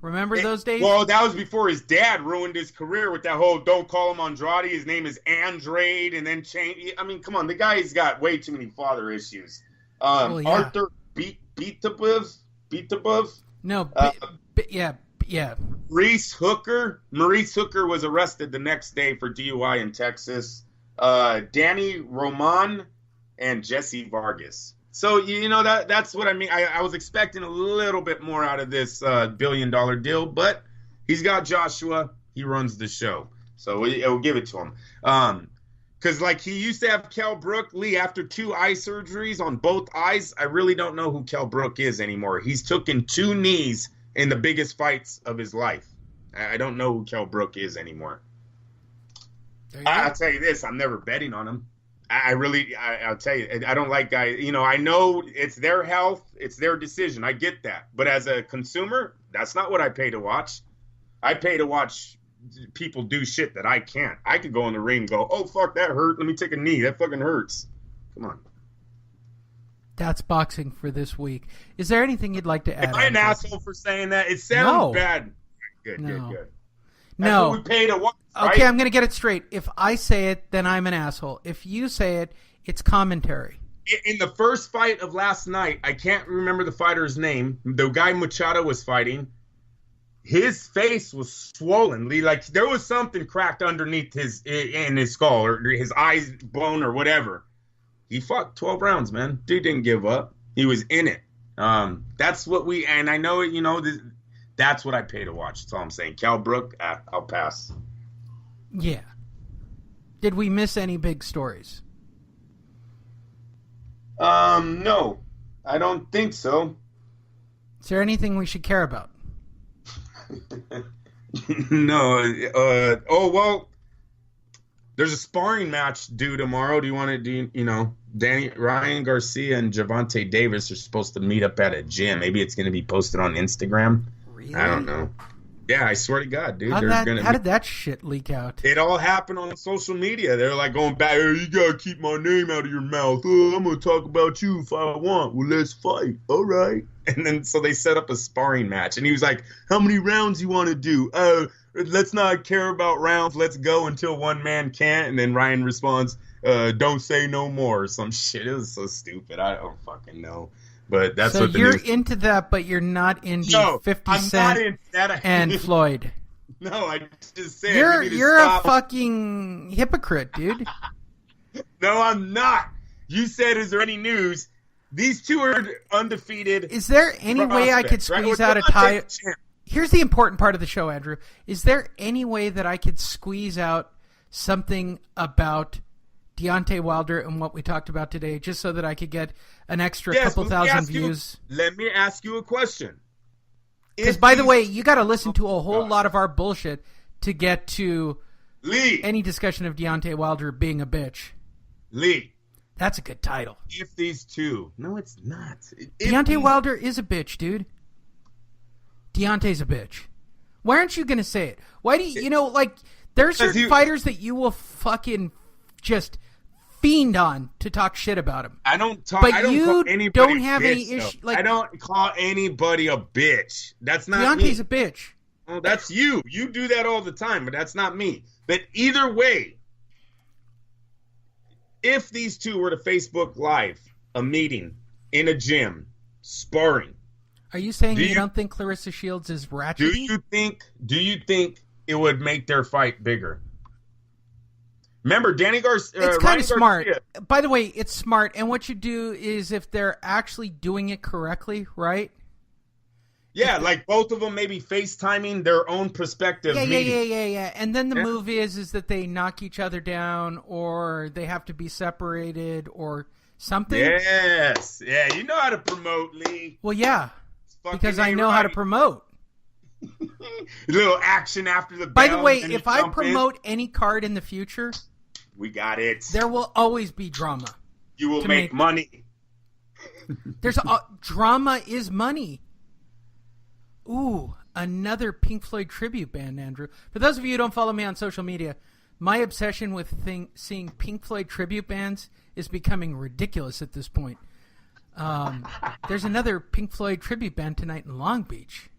Remember those days? Well, that was before his dad ruined his career with that whole "don't call him Andrade." His name is Andrade, and then change. I mean, come on, the guy's got way too many father issues. Well, yeah. Arthur Beatabov. No, yeah. Maurice Hooker was arrested the next day for DUI in Texas. Danny Roman and Jesse Vargas. So, that's what I mean. I was expecting a little bit more out of this $1 billion deal, but he's got Joshua. He runs the show. So we'll give it to him. Because, he used to have Kell Brook. Lee, after 2 eye surgeries on both eyes, I really don't know who Kell Brook is anymore. He's taken 2 knees in the biggest fights of his life. I don't know who Kell Brook is anymore. I'll tell you this. I'm never betting on him. I'll tell you, I don't like guys. I know it's their health. It's their decision. I get that. But as a consumer, that's not what I pay to watch. I pay to watch people do shit that I can't. I could go in the ring and go, oh, fuck, that hurt. Let me take a knee. That fucking hurts. Come on. That's boxing for this week. Is there anything you'd like to add? Am I an asshole for saying that? It sounds bad. Good. That's what we pay to watch, right? Okay, I'm going to get it straight. If I say it, then I'm an asshole. If you say it, it's commentary. In the first fight of last night, I can't remember the fighter's name. The guy Machado was fighting. His face was swollen. There was something cracked underneath his skull or his eyes bone or whatever. He fought 12 rounds, man. Dude didn't give up. He was in it. That's what and I know it, that's what I pay to watch. That's all I'm saying. Kell Brook, I'll pass. Yeah. Did we miss any big stories? No. I don't think so. Is there anything we should care about? No. Well, there's a sparring match due tomorrow. Do you want to Ryan Garcia and Gervonta Davis are supposed to meet up at a gym. Maybe it's going to be posted on Instagram. Really? I don't know. Yeah, I swear to God, dude. How did that shit leak out? It all happened on social media. They're going back, hey, you got to keep my name out of your mouth. Oh, I'm going to talk about you if I want. Well, let's fight. All right. And then so they set up a sparring match. And he was like, how many rounds you want to do? Let's not care about rounds. Let's go until one man can't. And then Ryan responds, don't say no more or some shit. It was so stupid. I don't fucking know. But that's so what the you're news... into that, but you're not into 50 Cent and Floyd. No, I just said you're a fucking hypocrite, dude. No, I'm not. You said, is there any news? These two are undefeated. Is there any way I could squeeze out a tie? Here's the important part of the show, Andrew. Is there any way that I could squeeze out something about Deontay Wilder and what we talked about today, just so that I could get an extra couple thousand views? Let me ask you a question. Because, by the way, you got to listen to a whole lot of our bullshit to get to any discussion of Deontay Wilder being a bitch. Lee. That's a good title. If these two. No, it's not. Deontay Wilder is a bitch, dude. Deontay's a bitch. Why aren't you going to say it? Why do you, there's certain fighters that you will fucking just fiend on to talk shit about him. I don't talk. But I don't you call anybody don't have bitch, any issue. I don't call anybody a bitch. That's not Deontay's me. a bitch. Well, that's you. You do that all the time, but that's not me. But either way, if these two were to Facebook Live a meeting in a gym, sparring. Are you saying you don't think Clarissa Shields is ratchet? Do you think it would make their fight bigger? Remember, Danny Garcia. It's kind of smart. By the way, it's smart. And what you do is, if they're actually doing it correctly, right? Yeah, like both of them maybe FaceTiming their own prospective meeting. Yeah. And then the move is that they knock each other down, or they have to be separated, or something. Yes. Yeah, you know how to promote, Lee. Well, yeah, because I know how to promote. A little action after the bell. By the way, if I promote any card in the future, we got it. There will always be drama. You will make money. Drama is money. Ooh, another Pink Floyd tribute band, Andrew. For those of you who don't follow me on social media, my obsession with seeing Pink Floyd tribute bands is becoming ridiculous at this point. There's another Pink Floyd tribute band tonight in Long Beach.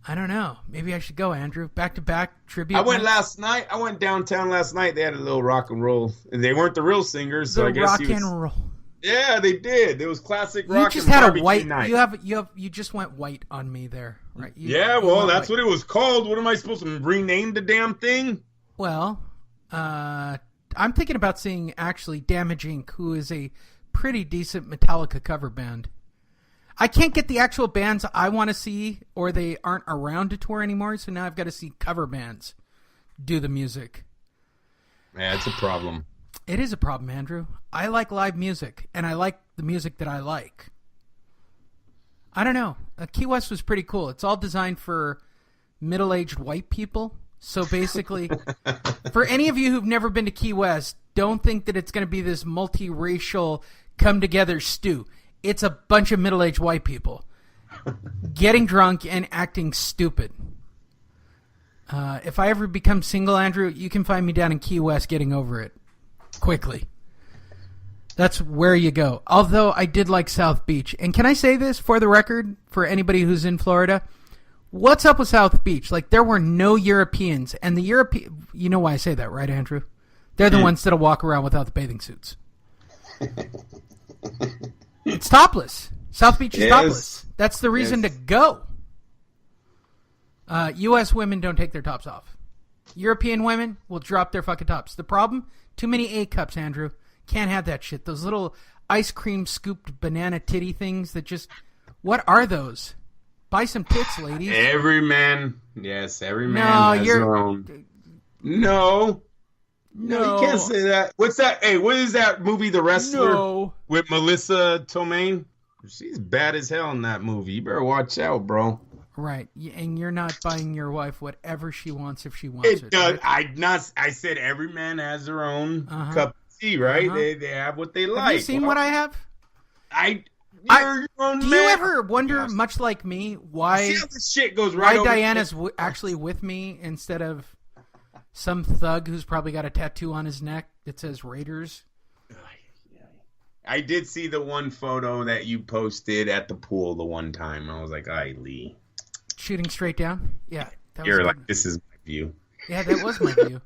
I don't know. Maybe I should go, Andrew. Back-to-back tribute. I went last night. I went downtown last night. They had a little rock and roll. And they weren't the real singers, so I guess rock and roll. Yeah, they did. It was classic rock. You just and had a white. night. You just went white on me there, right? That's what it was called. What am I supposed to rename the damn thing? Well, I'm thinking about seeing actually Damage Inc., who is a pretty decent Metallica cover band. I can't get the actual bands I want to see, or they aren't around to tour anymore, so now I've got to see cover bands do the music. Yeah, it's a problem. It is a problem, Andrew. I like live music, and I like the music that I like. I don't know. Key West was pretty cool. It's all designed for middle-aged white people. So basically, for any of you who've never been to Key West, don't think that it's going to be this multiracial come-together stew. It's a bunch of middle-aged white people getting drunk and acting stupid. If I ever become single, Andrew, you can find me down in Key West getting over it quickly. That's where you go. Although I did like South Beach. And can I say this for the record, for anybody who's in Florida? What's up with South Beach? Like, there were no Europeans. And the European... You know why I say that, right, Andrew? They're the ones that'll walk around without the bathing suits. It's topless. South Beach is topless. That's the reason to go. U.S. women don't take their tops off. European women will drop their fucking tops. The problem? Too many A cups, Andrew. Can't have that shit. Those little ice cream scooped banana titty things that just... What are those? Buy some tits, ladies. Every man has their own. No, you can't say that. What's that? Hey, what is that movie, The Wrestler? With Melissa Tomei? She's bad as hell in that movie. You better watch out, bro. Right, and you're not buying your wife whatever she wants if she wants it. It does. Right? I said every man has their own cup of tea, right? They have what they like. Have you seen what I have? You're your own do man. You ever wonder, much like me, why See how this shit goes right why Diana's actually with me instead of some thug who's probably got a tattoo on his neck that says Raiders? I did see the one photo that you posted at the pool the one time. I was like, "Aye, Lee." Shooting straight down? Yeah. You're like, this is my view. Yeah, that was my view.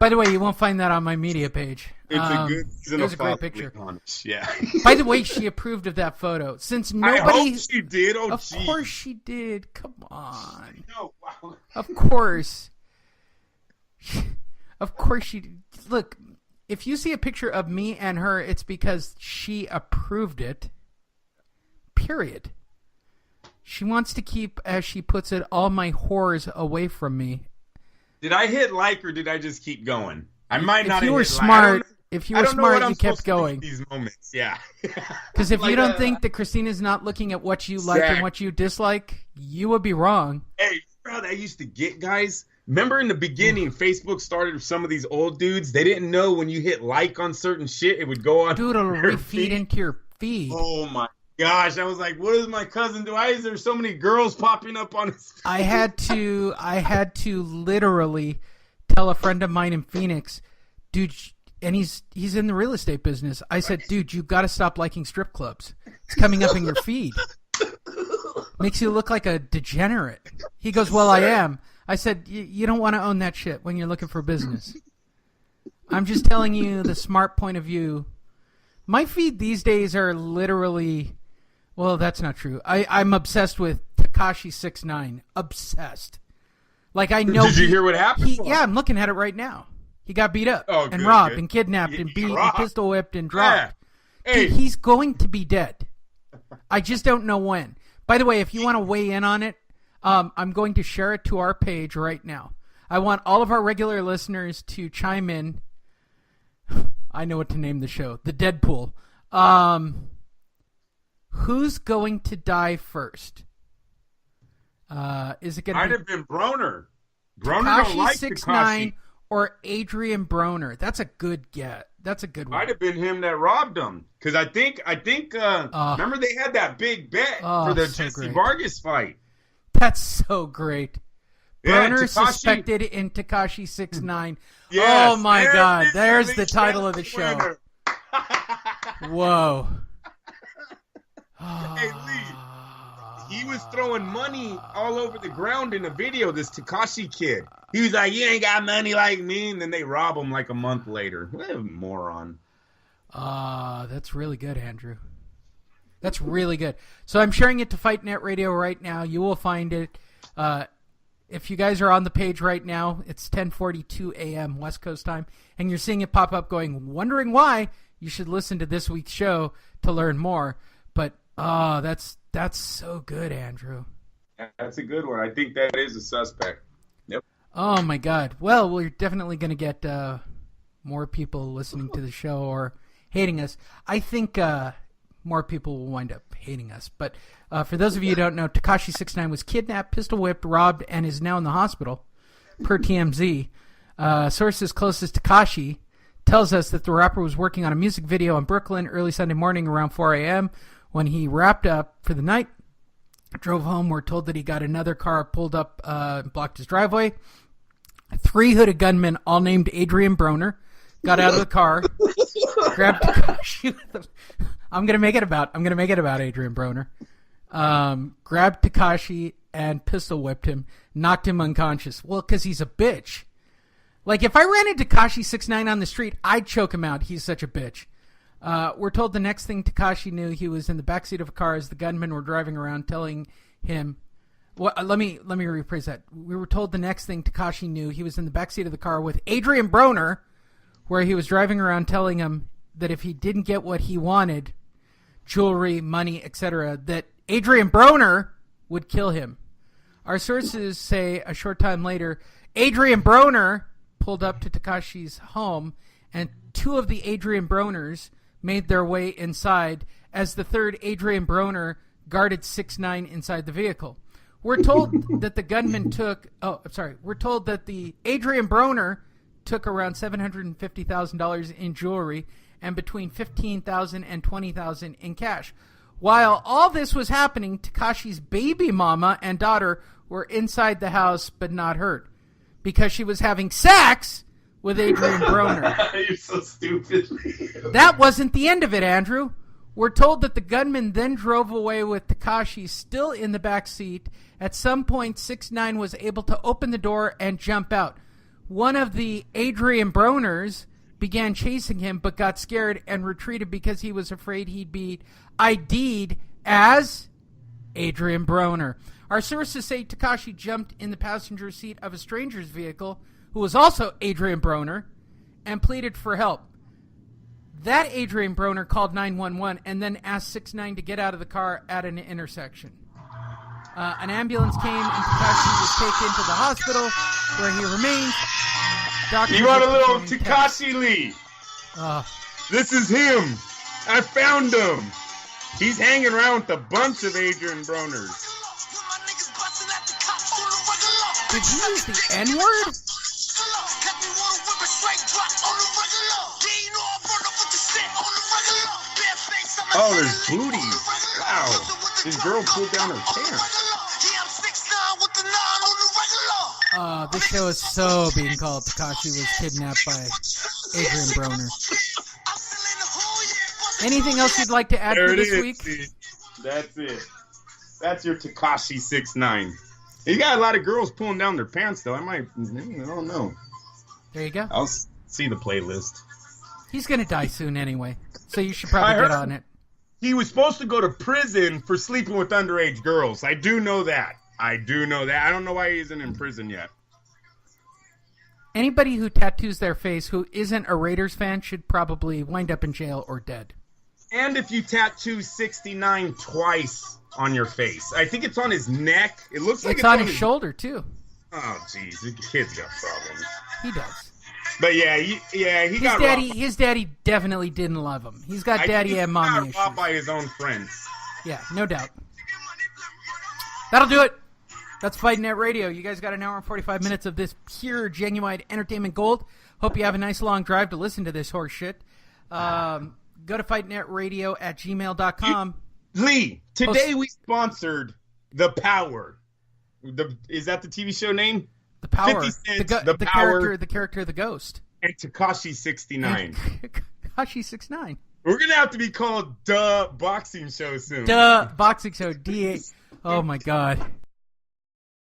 By the way, you won't find that on my media page. It's a good it was a great picture. Yeah. By the way, she approved of that photo. Since nobody... I hope she did. Of course she did. Come on. No, wow. Of course. Of course she did. Look, if you see a picture of me and her, it's because she approved it. Period. She wants to keep, as she puts it, all my whores away from me. Did I hit like or did I just keep going? I might not. If you were smart, you kept going. These moments, yeah. Because if you don't think that Christina's not looking at what you like and what you dislike, you would be wrong. Hey, bro, that used to get guys. Remember in the beginning, Facebook started with some of these old dudes. They didn't know when you hit like on certain shit, it would go on. Dude, it'll refeed into your feed. Oh my gosh, I was like, what does my cousin do? Why is there so many girls popping up on his feed? I had to literally tell a friend of mine in Phoenix, dude, and he's in the real estate business. I said, dude, you got to stop liking strip clubs. It's coming up in your feed. Makes you look like a degenerate. He goes, well, I am. I said, you don't want to own that shit when you're looking for business. I'm just telling you the smart point of view. My feed these days are literally... Well, that's not true. I'm obsessed with Tekashi 6ix9ine. Obsessed. Like, I know... Did you hear what happened? Yeah, I'm looking at it right now. He got beat up and robbed and kidnapped and beat and pistol whipped and dropped. Yeah. Hey. Dude, he's going to be dead. I just don't know when. By the way, if you want to weigh in on it, I'm going to share it to our page right now. I want all of our regular listeners to chime in. I know what to name the show. The Deadpool. Who's going to die first? Is it going to Might have been Broner. Broner Tekashi don't like 6ix9ine or Adrian Broner? That's a good get. That's a good one. Might have been him that robbed him. Because I think remember they had that big bet for the Jesse Vargas fight. That's so great. Broner suspected in Tekashi 6ix9ine. Yes, oh my God. There's the title of the show. Whoa. Hey, Lee. he was throwing money all over the ground in a video, this Tekashi kid. He was like, you ain't got money like me, and then they rob him like a month later. What a moron. That's really good, Andrew. That's really good. So I'm sharing it to FightNet Radio right now. You will find it. If you guys are on the page right now, it's 10:42 a.m. West Coast time, and you're seeing it pop up wondering why, you should listen to this week's show to learn more. But, that's so good, Andrew. That's a good one. I think that is a suspect. Yep. Oh, my God. Well, we're definitely going to get more people listening to the show or hating us. I think more people will wind up hating us. But for those of you who don't know, Tekashi 6ix9ine was kidnapped, pistol whipped, robbed, and is now in the hospital, per TMZ. Sources closest to Tekashi tells us that the rapper was working on a music video in Brooklyn early Sunday morning around 4 a.m. When he wrapped up for the night, drove home. We're told that he got another car pulled up and blocked his driveway. 3 hooded gunmen, all named Adrian Broner, got out of the car, grabbed Tekashi. I'm gonna make it about Adrian Broner. Grabbed Tekashi and pistol whipped him, knocked him unconscious. Well, because he's a bitch. Like, if I ran into Tekashi 6ix9ine on the street, I'd choke him out. He's such a bitch. We're told the next thing Tekashi knew, he was in the backseat of a car as the gunmen were driving around telling him... Well, let me rephrase that. We were told the next thing Tekashi knew, he was in the backseat of the car with Adrian Broner, where he was driving around telling him that if he didn't get what he wanted, jewelry, money, etc., that Adrian Broner would kill him. Our sources say a short time later, Adrian Broner pulled up to Tekashi's home, and 2 of the Adrian Broners made their way inside as the 3rd Adrian Broner guarded 6ix9ine inside the vehicle. We're told that the gunman we're told that the Adrian Broner took around $750,000 in jewelry and between $15,000 and $20,000 in cash. While all this was happening, Tekashi's baby mama and daughter were inside the house but not hurt because she was having sex with Adrian Broner. You're so stupid. That wasn't the end of it, Andrew. We're told that the gunman then drove away with Tekashi still in the back seat. At some point, 6ix9ine was able to open the door and jump out. One of the Adrian Broners began chasing him but got scared and retreated because he was afraid he'd be ID'd as Adrian Broner. Our sources say Tekashi jumped in the passenger seat of a stranger's vehicle, who was also Adrian Broner, and pleaded for help. That Adrian Broner called 911 and then asked 6ix9ine to get out of the car at an intersection. An ambulance came and Tekashi was taken to the hospital where he remains. You want a little Tekashi Lee? This is him. I found him. He's hanging around with a bunch of Adrian Broners. Did he use the N-word? Oh, there's booties. Wow. This girl pulled down her pants. This show is so being called Tekashi was kidnapped by Adrian Broner. Anything else you'd like to add for this week? That's it. That's your Tekashi 6ix9ine. He got a lot of girls pulling down their pants, though. I don't know. There you go. I'll see the playlist. He's going to die soon anyway, so you should probably get on it. He was supposed to go to prison for sleeping with underage girls. I do know that. I don't know why he isn't in prison yet. Anybody who tattoos their face who isn't a Raiders fan should probably wind up in jail or dead. And if you tattoo 69 twice on your face. I think it's on his neck. It looks like it's on his shoulder, too. Oh, jeez. The kid's got problems. He does. But he got robbed. His daddy definitely didn't love him. He's got daddy and mommy issues. Robbed by his own friends. Yeah, no doubt. That'll do it. That's FightNet Radio. You guys got an hour and 45 minutes of this pure, genuine entertainment gold. Hope you have a nice long drive to listen to this horse shit. Go to fightnetradio@gmail.com. Lee, today we sponsored The Power. Is that the TV show name? The Power. 50 Cent, the Power. The character, the ghost. And Tekashi 69. Tekashi 6ix9ine. We're going to have to be called Duh Boxing Show soon. Duh Boxing Show. DA. Oh my God.